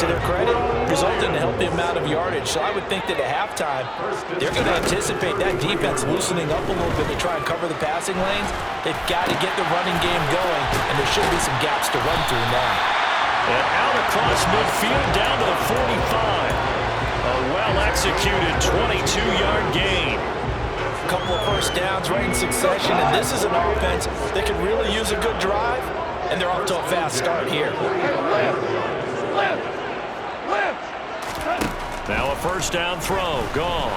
to their credit, resulted in a healthy amount of yardage. So I would think that at halftime, they're going to anticipate that defense loosening up a little bit to try and cover the passing lanes. They've got to get the running game going, and there should be some gaps to run through now. And out across midfield down to the 45. A well-executed 22-yard gain. A couple of first downs right in succession, and this is an offense that could really use a good drive, and they're off to a fast start here. Now a first down throw. Gone.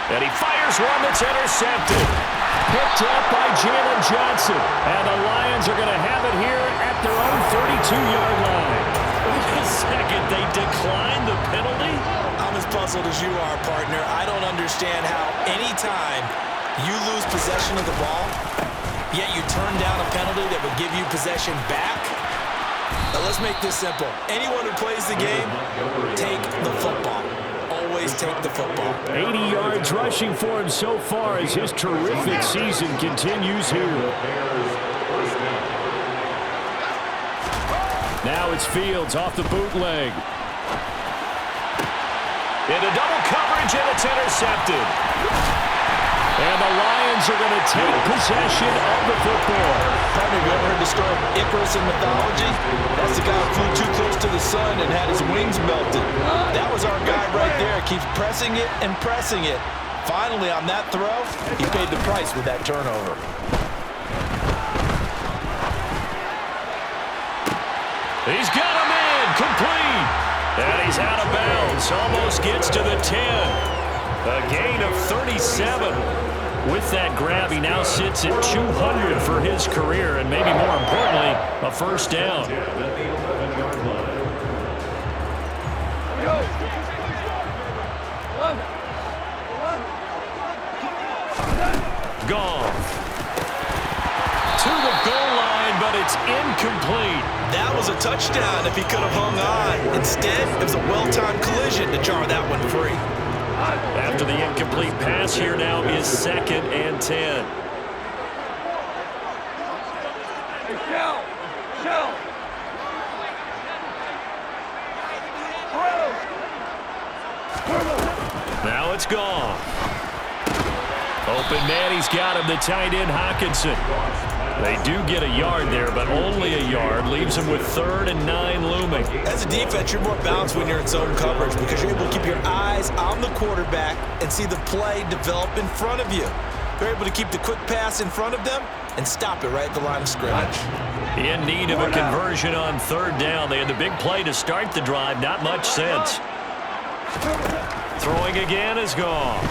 And he fires one that's intercepted. Picked up by Jalen Johnson. And the Lions are going to have it here at their own 32-yard line. Wait a second. They declined the penalty? I'm as puzzled as you are, partner. I don't understand how any time you lose possession of the ball, yet you turn down a penalty that would give you possession back. Now let's make this simple. Anyone who plays the game, take the football. Always take the football. 80 yards rushing for him so far as his terrific season continues here. Now it's Fields off the bootleg. Into double coverage, and it's intercepted. And the Lions are going to take possession of the football. Partner, you ever heard the story of Icarus in mythology? That's the guy who flew too close to the sun and had his wings melted. That was our guy right there. Keeps pressing it and pressing it. Finally, on that throw, he paid the price with that turnover. He's got him in, complete. And he's out of bounds, almost gets to the 10. A gain of 37. With that grab, he now sits at 200 for his career, and maybe more importantly, a first down. Gone. To the goal line, but it's incomplete. That was a touchdown if he could have hung on. Instead, it was a well-timed collision to jar that one free. After the incomplete pass, here now is 2nd and 10. Now it's gone. Open man, he's got him, the tight end Hockenson. They do get a yard there, but only a yard. Leaves him with 3rd and 9 looming. As a defense, you're more balanced when you're in zone coverage because you're able to keep your eyes on the quarterback and see the play develop in front of you. They're able to keep the quick pass in front of them and stop it right at the line of scrimmage. In need of a conversion on 3rd down. They had the big play to start the drive. Not much sense. Throwing again is gone.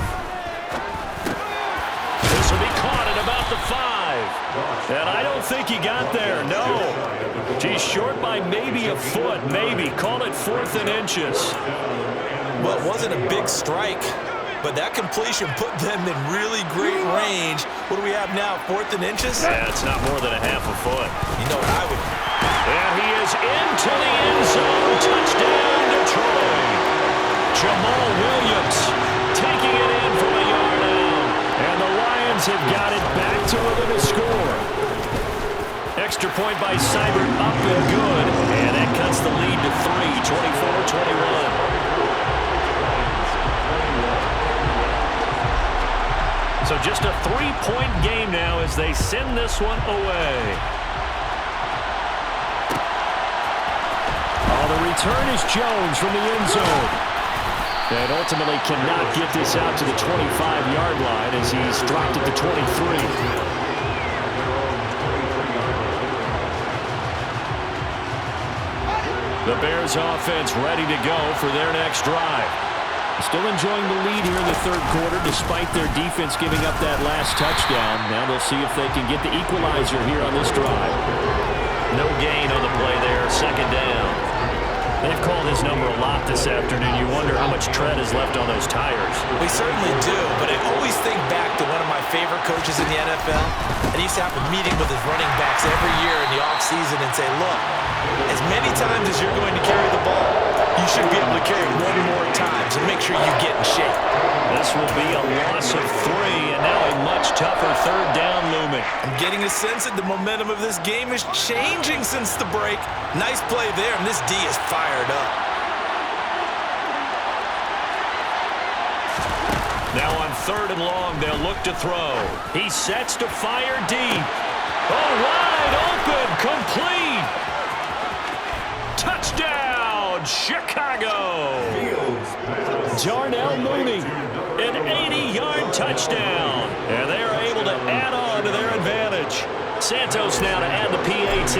This will be caught at about the 5. And I don't think he got there, no. He's short by maybe a foot, maybe. Call it 4th and inches. Well, it wasn't a big strike, but that completion put them in really great range. What do we have now, 4th and inches? Yeah, it's not more than a half a foot. You know what I would... And he is into the end zone. Touchdown, Detroit. Jamal Williams taking it in from a yard out. And the Lions have got it back to within a score. Extra point by Seibert, up and good. And that cuts the lead to 3, 24-21. So just a 3-point game now as they send this one away. Oh, the return is Jones from the end zone. And ultimately cannot get this out to the 25-yard line as he's dropped at the 23. The Bears offense ready to go for their next drive. Still enjoying the lead here in the 3rd quarter despite their defense giving up that last touchdown. Now they'll see if they can get the equalizer here on this drive. No gain on the play there, 2nd down. They've called his number a lot this afternoon. You wonder how much tread is left on those tires. We certainly do, but I always think back to one of my favorite coaches in the NFL, and he used to have a meeting with his running backs every year in the offseason and say, look, as many times as you're going to carry the ball, You should be able to carry it one more time to make sure you get in shape. This will be a loss of 3, and now a much tougher third down looming. I'm getting a sense that the momentum of this game is changing since the break. Nice play there, and this D is fired up. Now on 3rd and long, they'll look to throw. He sets to fire deep. Oh, wide open, complete. Touchdown, Chicago. Jarnell Mooney, an 80-yard touchdown. And they are able to add on to their advantage. Santos now to add the PAT.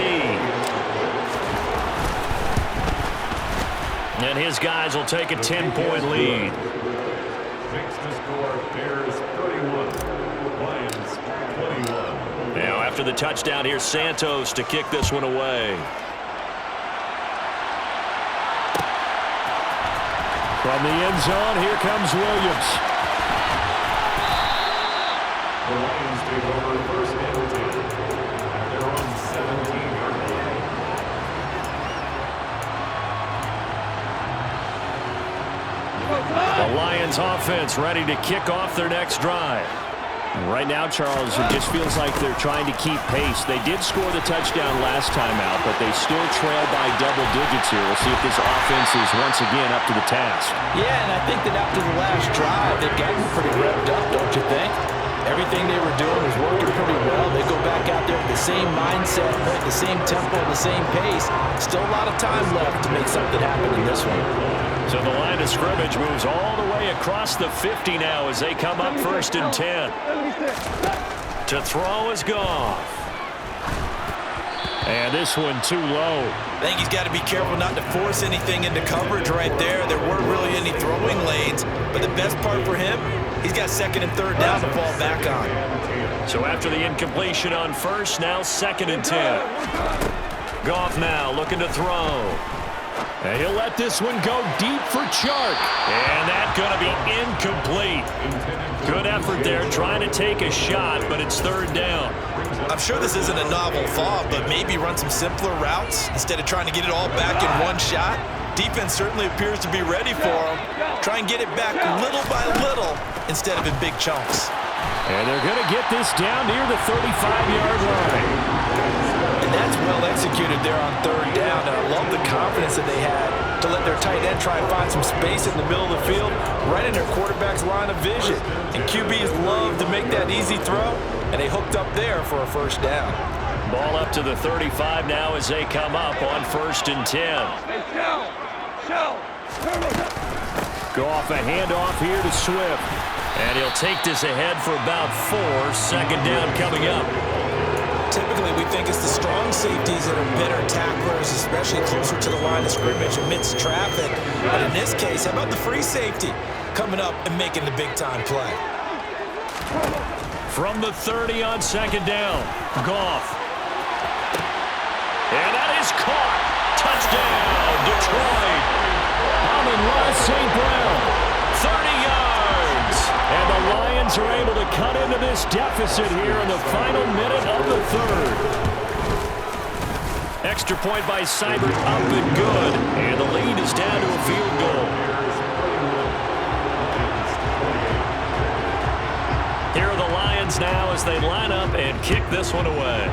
And his guys will take a 10-point lead. Now after the touchdown, here's Santos to kick this one away. From the end zone, here comes Williams. The Lions take over 1st and 10. They're on 17-yard line. The Lions offense ready to kick off their next drive. Right now, Charles, it just feels like they're trying to keep pace. They did score the touchdown last time out, but they still trail by double digits here. We'll see if this offense is once again up to the task. Yeah, and I think that after the last drive, they've gotten pretty revved up, don't you think? Everything they were doing was working pretty well. They go back out there with the same mindset, the same tempo, the same pace. Still a lot of time left to make something happen in this one. So the line of scrimmage moves all the way across the 50 now as they come up 1st and 10. To throw is Goff. And this one too low. I think he's got to be careful not to force anything into coverage right there. There weren't really any throwing lanes, but the best part for him, he's got 2nd and 3rd down to fall back on. So after the incompletion on 1st, now 2nd and 10. Goff now looking to throw. And he'll let this one go deep for Chark. And that's going to be incomplete. Good effort there trying to take a shot, but it's 3rd down. I'm sure this isn't a novel thought, but maybe run some simpler routes instead of trying to get it all back in one shot. Defense certainly appears to be ready for him. Try and get it back little by little instead of in big chunks. And they're going to get this down near the 35-yard line. And that's well executed there on 3rd down. And I love the confidence that they had to let their tight end try and find some space in the middle of the field, right in their quarterback's line of vision. And QBs love to make that easy throw, and they hooked up there for a 1st down. Ball up to the 35 now as they come up on 1st and 10. Goff a handoff here to Swift. And he'll take this ahead for about 4. 2nd down coming up. Typically, we think it's the strong safeties that are better tacklers, especially closer to the line of scrimmage amidst traffic. But in this case, how about the free safety coming up and making the big-time play? From the 30 on 2nd down, Goff. And that is caught. Touchdown, Detroit. Amon-Ra St. Brown, 30 yards. And the Lions are able to cut into this deficit here in the final minute of the 3rd. Extra point by Seibert up and good. And the lead is down to a field goal. Here are the Lions now as they line up and kick this one away.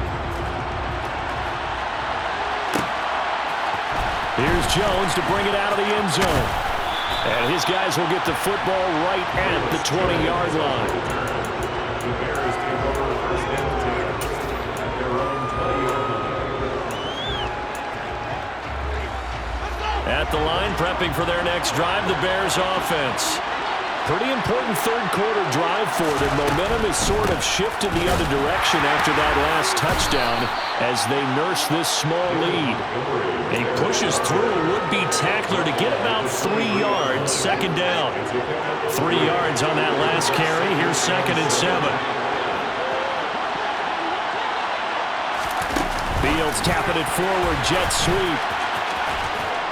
Here's Jones to bring it out of the end zone. And his guys will get the football right at the 20-yard line. The Bears take over 1st and 10 at their own 20-yard line. At the line, prepping for their next drive, the Bears offense. Pretty important 3rd quarter drive for them. Momentum has sort of shifted the other direction after that last touchdown as they nurse this small lead. He pushes through a would-be tackler to get about 3 yards. 2nd down. 3 yards on that last carry. Here's 2nd and 7. Fields tapping it forward. Jet sweep.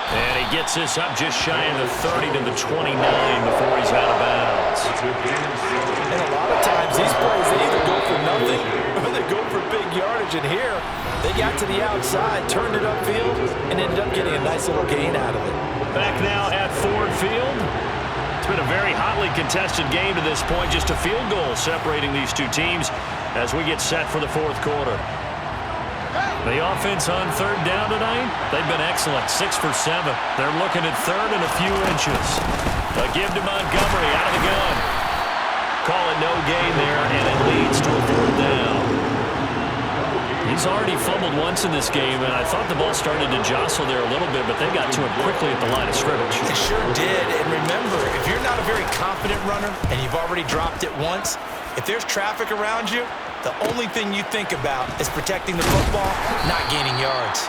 And he gets this up just shy of the 30 to the 29 before he's out of bounds. And a lot of times these plays, they either go for nothing or they go for big yardage. And here, they got to the outside, turned it upfield, and ended up getting a nice little gain out of it. Back now at Ford Field. It's been a very hotly contested game to this point. Just a field goal separating these two teams as we get set for the fourth quarter. The offense on third down tonight, they've been excellent, 6 for 7. They're looking at third and a few inches. A give to Montgomery out of the gun. Call it no gain there, and it leads to a fourth down. He's already fumbled once in this game, and I thought the ball started to jostle there a little bit, but they got to him quickly at the line of scrimmage. It sure did, and remember, if you're not a very confident runner and you've already dropped it once, if there's traffic around you, the only thing you think about is protecting the football, not gaining yards.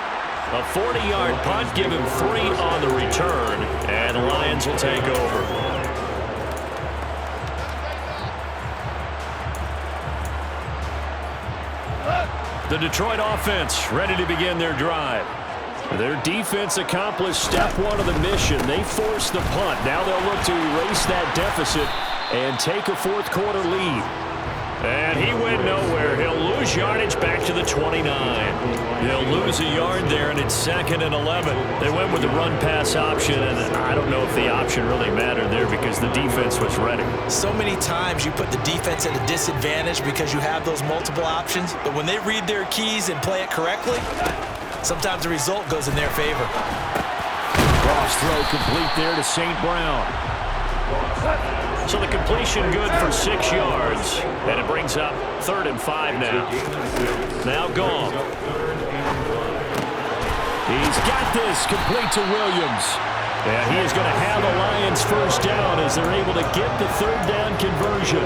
A 40-yard punt, give him 3 on the return, and the Lions will take over. The Detroit offense ready to begin their drive. Their defense accomplished step 1 of the mission. They forced the punt. Now they'll look to erase that deficit and take a fourth quarter lead. And he went nowhere. He'll lose yardage back to the 29. They'll lose a yard there, and it's 2nd and 11. They went with the run-pass option, and I don't know if the option really mattered there because the defense was ready. So many times you put the defense at a disadvantage because you have those multiple options, but when they read their keys and play it correctly, sometimes the result goes in their favor. Cross throw complete there to St. Brown. So the completion good for 6 yards, and it brings up 3rd and 5 now. Now Goff. He's got this complete to Williams. And he is going to have a Lions first down as they're able to get the 3rd down conversion.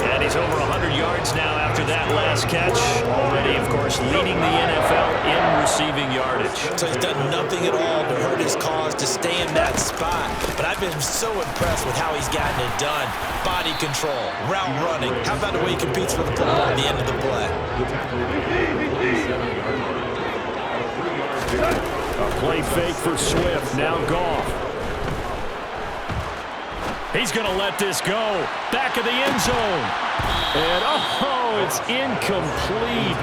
And he's over 100 yards now after that last catch. Already, of course, leading the NFL in receiving yardage. So he's done nothing at all to hurt his cause to stay in that spot. But I've been so impressed with how he's gotten it done. Body control, route running. How about the way he competes for the football at the end of the play? A play fake for Swift. Now Goff. He's going to let this go. Back of the end zone. And, oh, it's incomplete.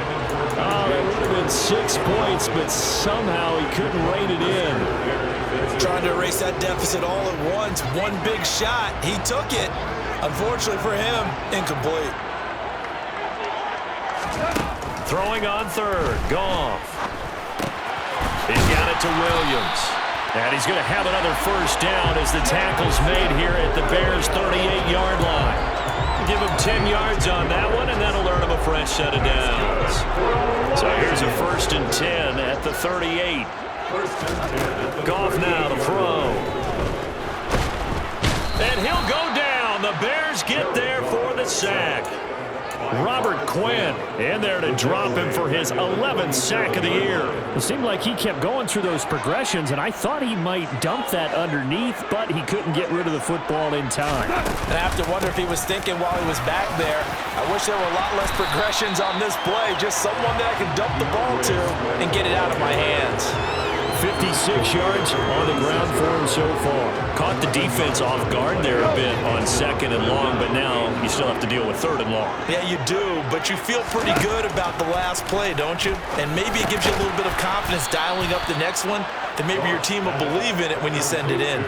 Oh, that would have been 6 points, but somehow he couldn't rein it in. Trying to erase that deficit all at once. One big shot. He took it. Unfortunately for him, incomplete. Throwing on third. Goff. He's got it to Williams. And he's going to have another first down as the tackle's made here at the Bears' 38-yard line. Give him 10 yards on that one, and that'll earn him a fresh set of downs. So here's a 1st and 10 at the 38. Goff now to throw. And he'll go down. The Bears get there for the sack. Robert Quinn in there to drop him for his 11th sack of the year. It seemed like he kept going through those progressions, and I thought he might dump that underneath, but he couldn't get rid of the football in time. And I have to wonder if he was thinking while he was back there, I wish there were a lot less progressions on this play, just someone that I can dump the ball to and get it out of my hands. 56 yards on the ground for him so far. Caught the defense off guard there a bit on 2nd and long, but now you still have to deal with 3rd and long. Yeah, you do, but you feel pretty good about the last play, don't you? And maybe it gives you a little bit of confidence dialing up the next one, that maybe your team will believe in it when you send it in.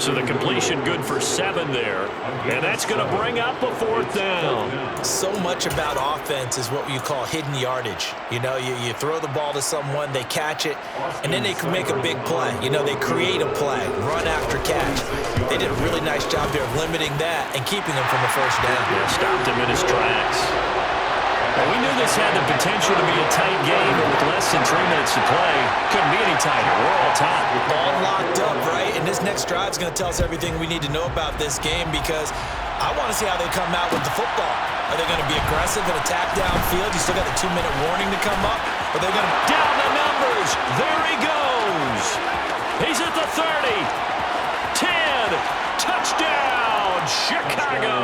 So the completion good for 7 there, and that's going to bring up a 4th down. So much about offense is what you call hidden yardage. You know, you throw the ball to someone, they catch it, and then they can make a big play. You know, they create a play, run after catch. They did a really nice job there of limiting that and keeping him from the first down. Yeah, stopped him in his tracks. Well, we knew this had the potential to be a tight game, but with less than 3 minutes to play, couldn't be any tighter. We're all tied. All locked up, right? And this next drive is going to tell us everything we need to know about this game because I want to see how they come out with the football. Are they going to be aggressive and attack downfield? You still got the 2-minute warning to come up? Are they going to... Down the numbers! There he goes! He's at the 30. 10. Touchdown, Chicago!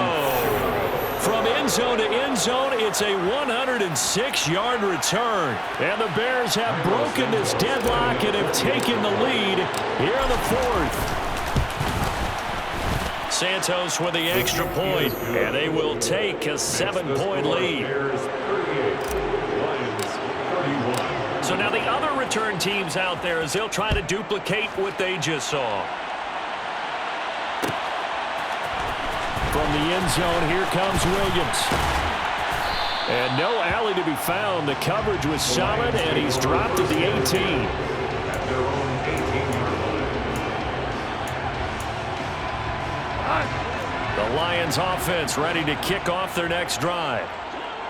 From end zone to end zone, it's a 106-yard return. And the Bears have broken this deadlock and have taken the lead here in the 4th. Santos with the extra point, and they will take a 7-point lead. So now the other return teams out there as they'll try to duplicate what they just saw. From the end zone, here comes Williams. And no alley to be found. The coverage was solid, and he's dropped at the 18. At their own 18-yard line. The Lions offense ready to kick off their next drive.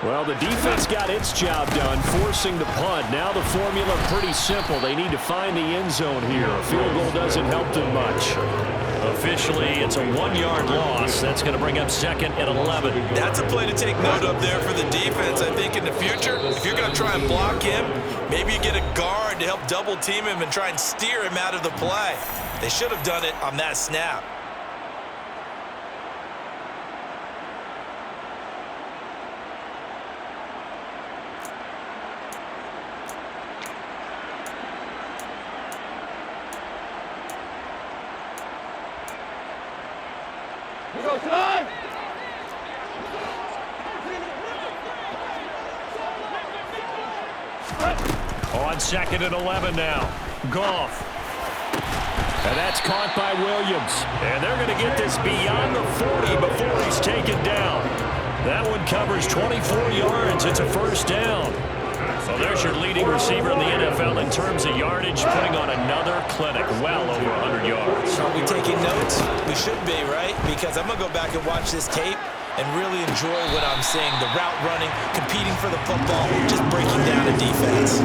Well, the defense got its job done, forcing the punt. Now the formula pretty simple. They need to find the end zone here. A field goal doesn't help them much. Officially, it's a 1-yard loss. That's going to bring up second and 11. That's a play to take note of there for the defense. I think in the future, if you're going to try and block him, maybe you get a guard to help double team him and try and steer him out of the play. They should have done it on that snap. On second and 11 now. Goff. And that's caught by Williams. And they're going to get this beyond the 40 before he's taken down. That one covers 24 yards. It's a first down. So there's your leading receiver in the NFL in terms of yardage, putting on another clinic, well over 100 yards. Are we taking notes? We should be, right? Because I'm going to go back and watch this tape and really enjoy what I'm seeing. The route running, competing for the football, just breaking down a defense.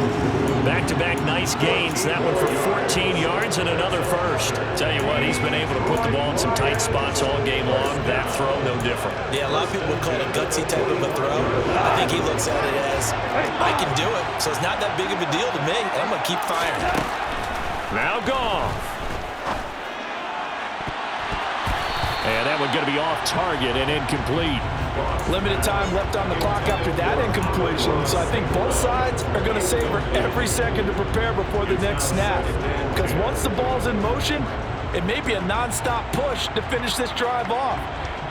Back-to-back nice gains. That one for 14 yards and another first. Tell you what, he's been able to put the ball in some tight spots all game long. That throw, no different. Yeah, a lot of people would call it a gutsy type of a throw. I think he looks at it as, I can do it, so it's not that big of a deal to me. I'm going to keep firing. Now Goff. And that one going to be off target and incomplete. Limited time left on the clock after that incompletion, so I think both sides are going to savor every second to prepare before the next snap. Because once the ball's in motion, it may be a non-stop push to finish this drive off.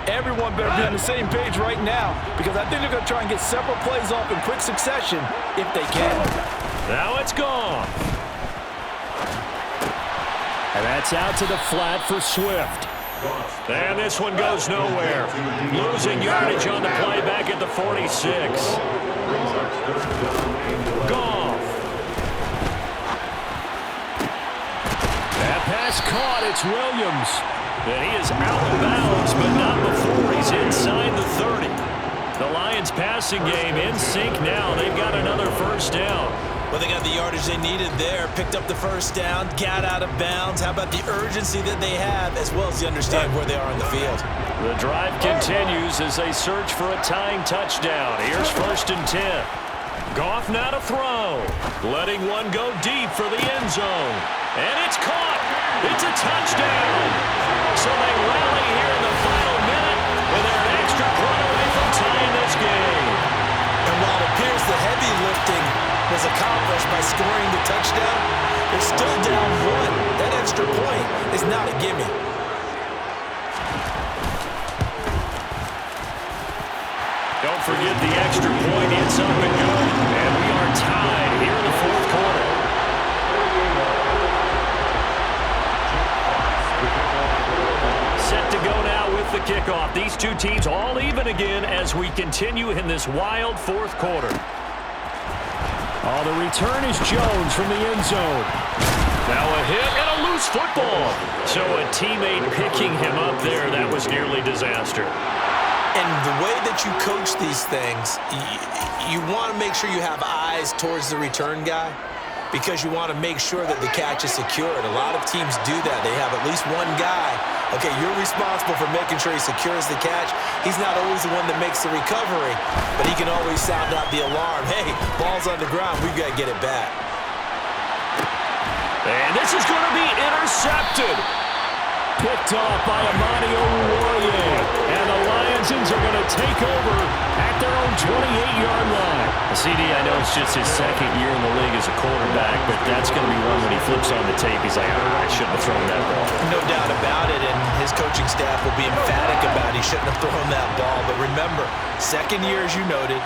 Everyone better be on the same page right now, because I think they're going to try and get several plays off in quick succession if they can. Now it's gone. And that's out to the flat for Swift. And this one goes nowhere. Losing yardage on the play back at the 46. Goff. That pass caught. It's Williams. And he is out of bounds, but not before he's inside the 30. The Lions passing game in sync now. They've got another first down. Well, they got the yardage they needed there, picked up the first down, got out of bounds. How about the urgency that they have, as well as they understand where they are on the field? The drive continues as they search for a tying touchdown. Here's first and 10. Goff now to throw. Letting one go deep for the end zone. And it's caught. It's a touchdown. So they rally here in the final minute, and they're an extra point away from tying this game. And while it appears the heavy lifting was accomplished by scoring the touchdown, they're still down one. That extra point is not a gimme. Don't forget the extra point. It's up and good. And we are tied here in the fourth quarter. Set to go now with the kickoff. These two teams all even again as we continue in this wild fourth quarter. Oh, the return is Jones from the end zone. Now a hit and a loose football. So a teammate picking him up there, that was nearly disaster. And the way that you coach these things, you want to make sure you have eyes towards the return guy because you want to make sure that the catch is secured. A lot of teams do that. They have at least one guy. Okay, you're responsible for making sure he secures the catch. He's not always the one that makes the recovery, but he can always sound out the alarm. Hey, ball's on the ground. We've got to get it back. And this is going to be intercepted. Picked off by Amani Oruwariye. And the Lions are going to take over at their own 28-yard line. CD, I know it's just his second year in the league as a quarterback, but that's going to be one when he flips on the tape. He's like, I shouldn't have thrown that ball. No doubt about it, and his coaching staff will be emphatic about he shouldn't have thrown that ball. But remember, second year, as you noted,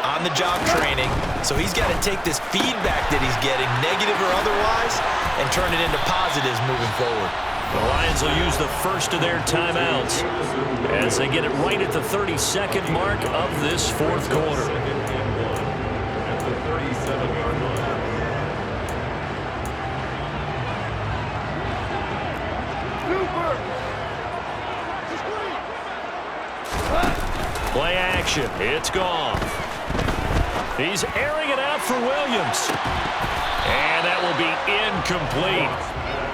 on-the-job training, so he's got to take this feedback that he's getting, negative or otherwise, and turn it into positives moving forward. The Lions will use the first of their timeouts as they get it right at the 32nd mark of this fourth quarter. At the 37-yard line. Play action. It's Goff. He's airing it out for Williams. And that will be incomplete.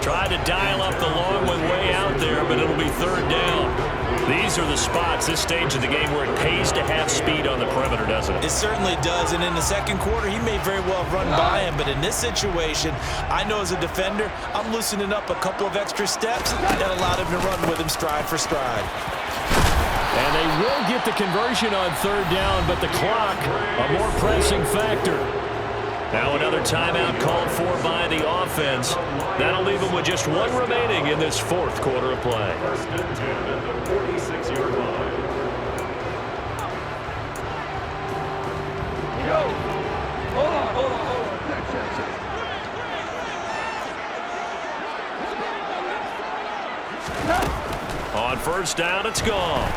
Tried to dial up the long one way out there, but it'll be third down. These are the spots, this stage of the game, where it pays to have speed on the perimeter, doesn't it? It certainly does, and in the second quarter, he may very well have run by him, but in this situation, I know as a defender, I'm loosening up a couple of extra steps that allowed him to run with him stride for stride. And they will get the conversion on third down, but the clock, a more pressing factor. Now another timeout called for by the offense. That'll leave them with just one remaining in this fourth quarter of play. First and 10 at the 46-yard line. On first down, it's gone.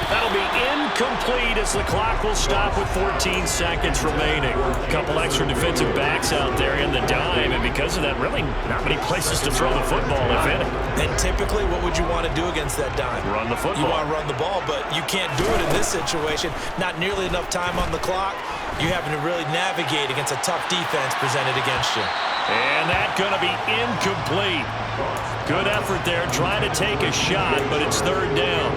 That'll be incomplete as the clock will stop with 14 seconds remaining. A couple extra defensive backs out there in the dime, and because of that, really not many places to throw the football, if any. And typically, what would you want to do against that dime? Run the football. You want to run the ball, but you can't do it in this situation. Not nearly enough time on the clock. You're having to really navigate against a tough defense presented against you. And that's going to be incomplete. Good effort there, trying to take a shot, but it's third down.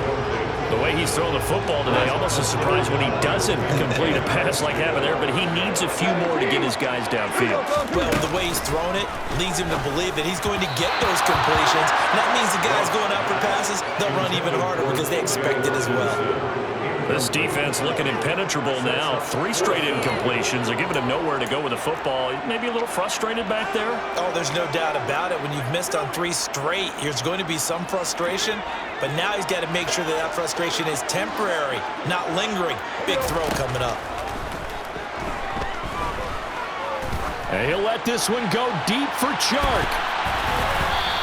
The way he's throwing the football today, almost a surprise when he doesn't complete a pass like that there, but he needs a few more to get his guys downfield. Well, the way he's thrown it leads him to believe that he's going to get those completions. And that means the guys going out for passes, they'll run even harder because they expect it as well. This defense looking impenetrable now. 3 straight incompletions. They're giving him nowhere to go with the football. Maybe a little frustrated back there. Oh, there's no doubt about it. When you've missed on 3 straight, there's going to be some frustration. But now he's got to make sure that that frustration is temporary, not lingering. Big throw coming up. And he'll let this one go deep for Chark.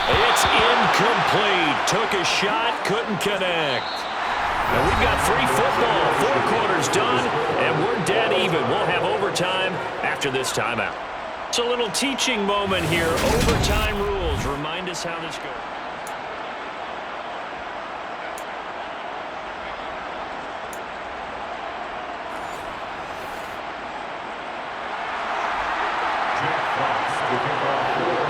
It's incomplete. Took a shot, couldn't connect. And we've got 3 football, 4 quarters done, and we're dead even. We'll have overtime after this timeout. It's a little teaching moment here. Overtime rules. Remind us how this goes.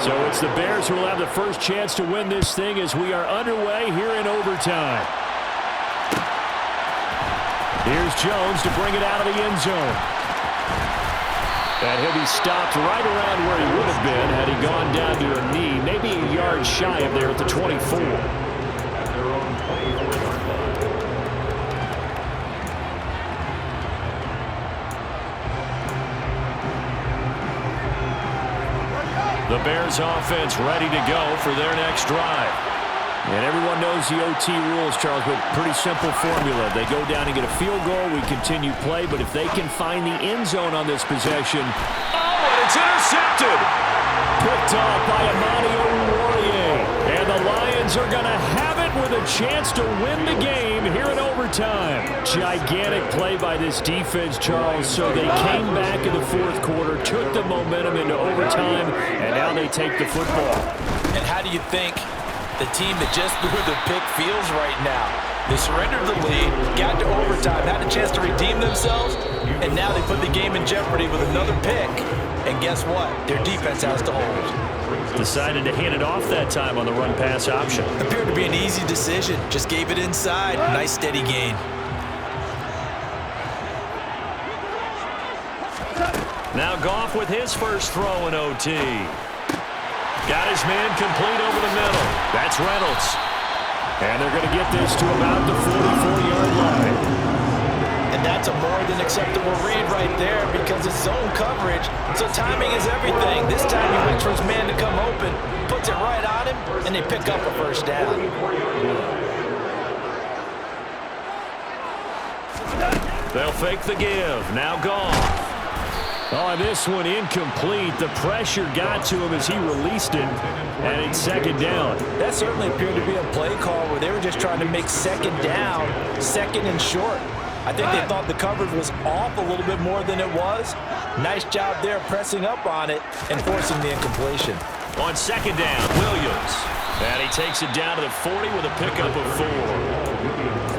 So it's the Bears who will have the first chance to win this thing as we are underway here in overtime. Here's Jones to bring it out of the end zone. And he'll be stopped right around where he would have been had he gone down to a knee, maybe a yard shy of there at the 24. The Bears offense ready to go for their next drive. And everyone knows the OT rules, Charles, but pretty simple formula. They go down and get a field goal, we continue play, but if they can find the end zone on this possession... Oh, and it's intercepted! Picked off by Amani Oruwariye. And the Lions are going to have it with a chance to win the game here in overtime. Gigantic play by this defense, Charles, so they came back in the fourth quarter, took the momentum into overtime, and now they take the football. And how do you think the team that just threw the pick feels right now? They surrendered the lead, got to overtime, had a chance to redeem themselves, and now they put the game in jeopardy with another pick. And guess what? Their defense has to hold. Decided to hand it off that time on the run-pass option. Appeared to be an easy decision. Just gave it inside. Nice steady gain. Now Goff with his first throw in OT. Got his man complete over the middle. That's Reynolds. And they're going to get this to about the 44-yard line. And that's a more than acceptable read right there because it's zone coverage. So timing is everything. This time he waits for his man to come open, puts it right on him, and they pick up a first down. They'll fake the give. Now Goff. Oh, this one incomplete. The pressure got to him as he released it, and it's second down. That certainly appeared to be a play call where they were just trying to make second down, second and short. I think they thought the coverage was off a little bit more than it was. Nice job there pressing up on it and forcing the incompletion. On second down, Williams. And he takes it down to the 40 with a pickup of 4.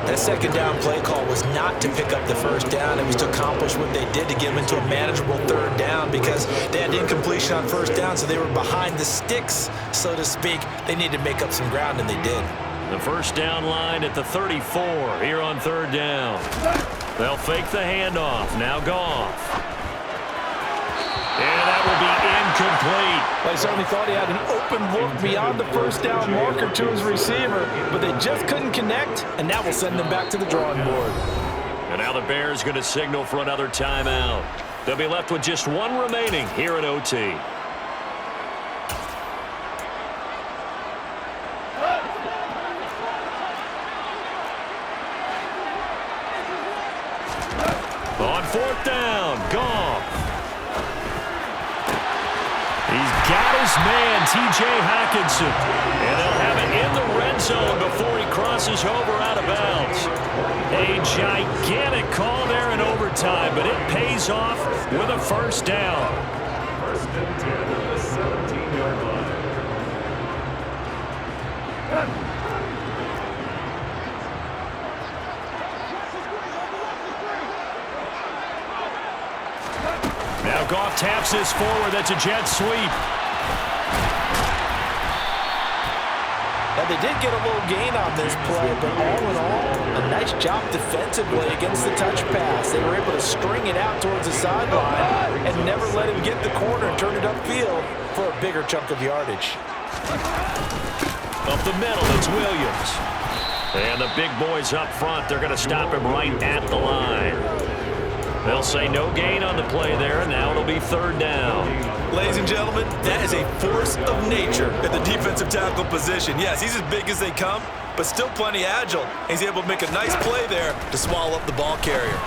That second down play call was not to pick up the first down. It was to accomplish what they did to get them into a manageable third down because they had incompletion on first down, so they were behind the sticks, so to speak. They needed to make up some ground, and they did. The first down line at the 34 here on third down. They'll fake the handoff. Now Goff. And that will be incomplete. Well, he certainly thought he had an open look beyond the first down marker to his receiver, but they just couldn't connect, and that will send them back to the drawing board. And now the Bears going to signal for another timeout. They'll be left with just one remaining here at OT. On fourth down, Goff. He's got his man, T.J. Hockenson. And they'll have it in the red zone before he crosses over out of bounds. A gigantic call there in overtime, but it pays off with a first down. First and 10 at the 17-yard line. Now Goff taps this forward. That's a jet sweep. Now, they did get a little gain on this play, but all in all, a nice job defensively against the touch pass. They were able to string it out towards the sideline and never let him get the corner and turn it upfield for a bigger chunk of yardage. Up the middle, it's Williams. And the big boys up front, they're going to stop him right at the line. They'll say no gain on the play there, and now it'll be third down. Ladies and gentlemen, that is a force of nature at the defensive tackle position. Yes, he's as big as they come, but still plenty agile. He's able to make a nice play there to swallow up the ball carrier.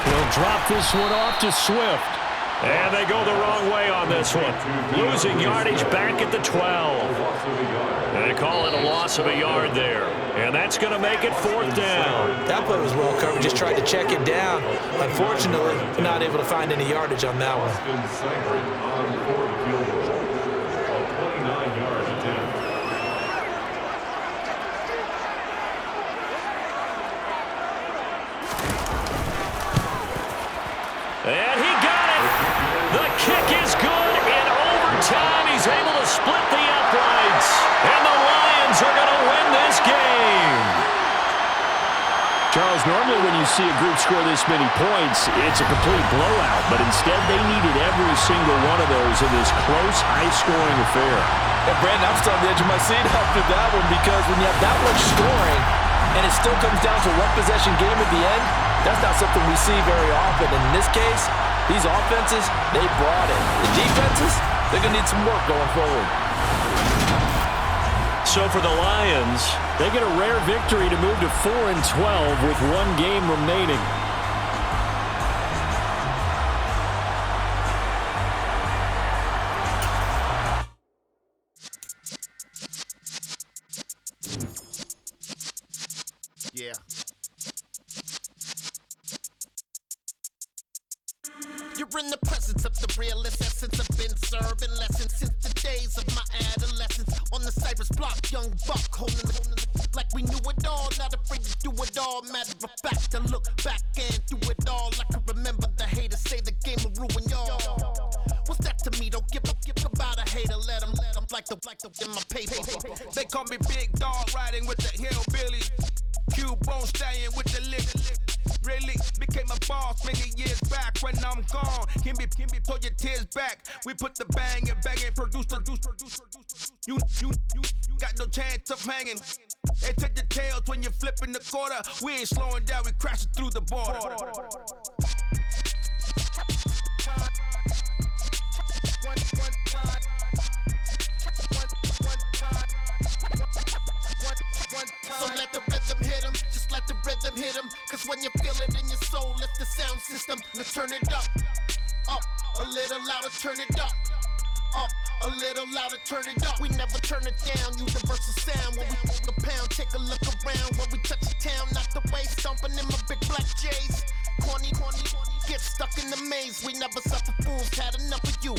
He'll drop this one off to Swift. And they go the wrong way on this one. Losing yardage back at the 12. And they call it a loss of a yard there. And that's going to make it fourth down. That play was well covered. Just tried to check it down. Unfortunately, not able to find any yardage on that one. And he got it. The kick is good. In overtime, he's able to split the uprights. And the Lions are going to win this game. Charles, normally when you see a group score this many points, it's a complete blowout. But instead, they needed every single one of those in this close, high-scoring affair. And Brandon, I'm still on the edge of my seat after that one because when you have that much scoring and it still comes down to one possession game at the end, that's not something we see very often. And in this case, these offenses, they brought it. The defenses, they're going to need some work going forward. So for the Lions, They get a rare victory to move to 4-12 with one game remaining. Yeah. You're in the presence of the realest essence. I've been serving lessons since the days of my adolescence. On the Cypress block, young buck holding the like we knew it all. Not afraid to do it all. Matter of fact, to look back and do it all. I can remember the haters say the game will ruin y'all. What's that to me? Don't give about a hater. Let them like the in my paper. They call me Big Dog, riding with the hillbillies. Q-Bone staying with the lick. Really became a boss many years back. When I'm gone, can be pull your tears back. We put the bang and produce. You got no chance of hanging. They take the tails when you're flipping the quarter. We ain't slowing down, we crashing through the border. So let the rhythm hit him, just let the rhythm hit him. Cause when you feel it in your soul, turn it up. Up, a little louder, turn it up. We never turn it down, universal sound. When we walk a pound, take a look around. When we touch the town, knock the way, stomping in my big black J's. Corny, get stuck in the maze. We never suffer fools, had enough of you.